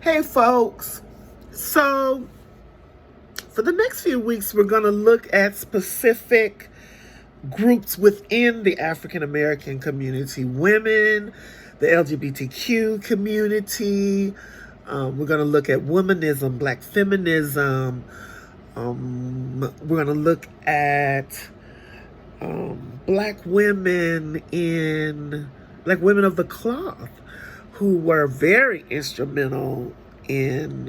Hey folks, so for the next few weeks we're going to look at specific groups within the African American community, women, the LGBTQ community. We're going to look at womanism, black feminism. We're going to look at black women of the cloth who were very instrumental in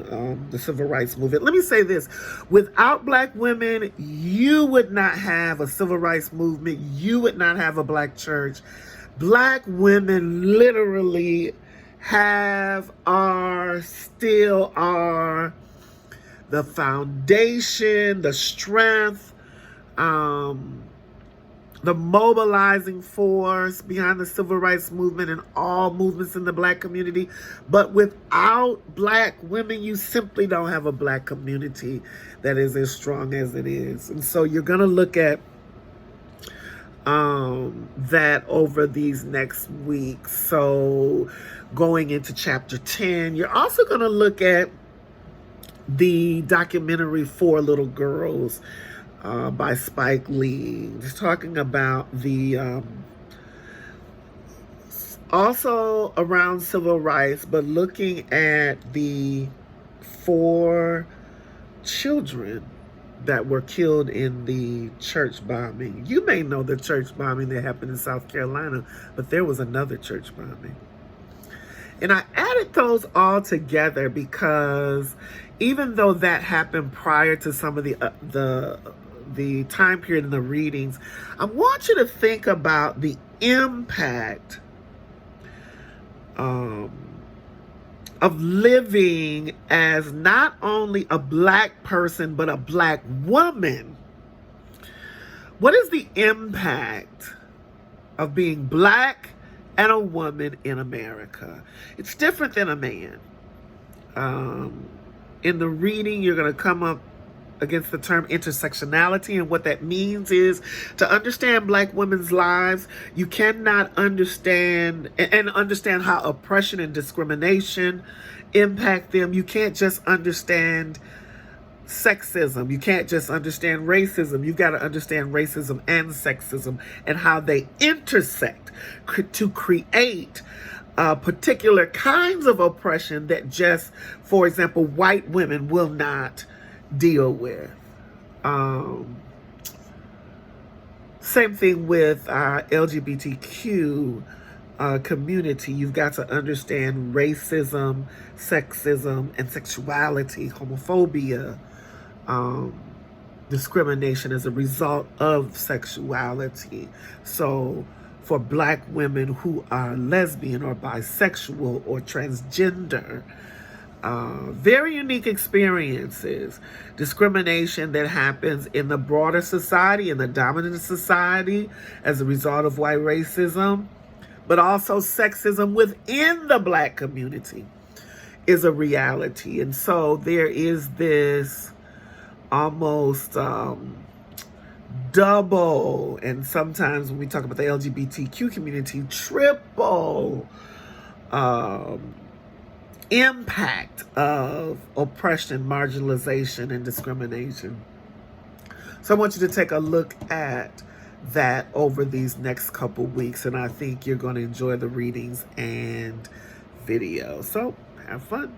the civil rights movement. Let me say this. Without black women, you would not have a civil rights movement. You would not have a black church. Black women literally still are the foundation, the strength, the mobilizing force behind the civil rights movement and all movements in the black community. But without black women, you simply don't have a black community that is as strong as it is. And so you're going to look at that over these next weeks. So going into chapter 10, you're also going to look at the documentary Four Little Girls by Spike Lee, just talking about the also around civil rights, but looking at the 4 children that were killed in the church bombing. You may know the church bombing that happened in South Carolina, but there was another church bombing. And I added those all together because even though that happened prior to some of the time period in the readings, I want you to think about the impact of living as not only a black person, but a black woman. What is the impact of being black and a woman in America? It's different than a man. In the reading, you're going to come up against the term intersectionality, and what that means is to understand black women's lives, you cannot understand how oppression and discrimination impact them. You can't just understand sexism. You can't just understand racism. You've got to understand racism and sexism and how they intersect to create particular kinds of oppression that just, for example, white women will not deal with. Same thing with LGBTQ community. You've got to understand racism, sexism, and sexuality, homophobia, discrimination as a result of sexuality. So for black women who are lesbian or bisexual or transgender, very unique experiences, discrimination that happens in the broader society, in the dominant society as a result of white racism, but also sexism within the black community is a reality. And so there is this almost double, and sometimes when we talk about the LGBTQ community, triple impact of oppression, marginalization, and discrimination. So I want you to take a look at that over these next couple weeks, and I think you're going to enjoy the readings and video. So have fun.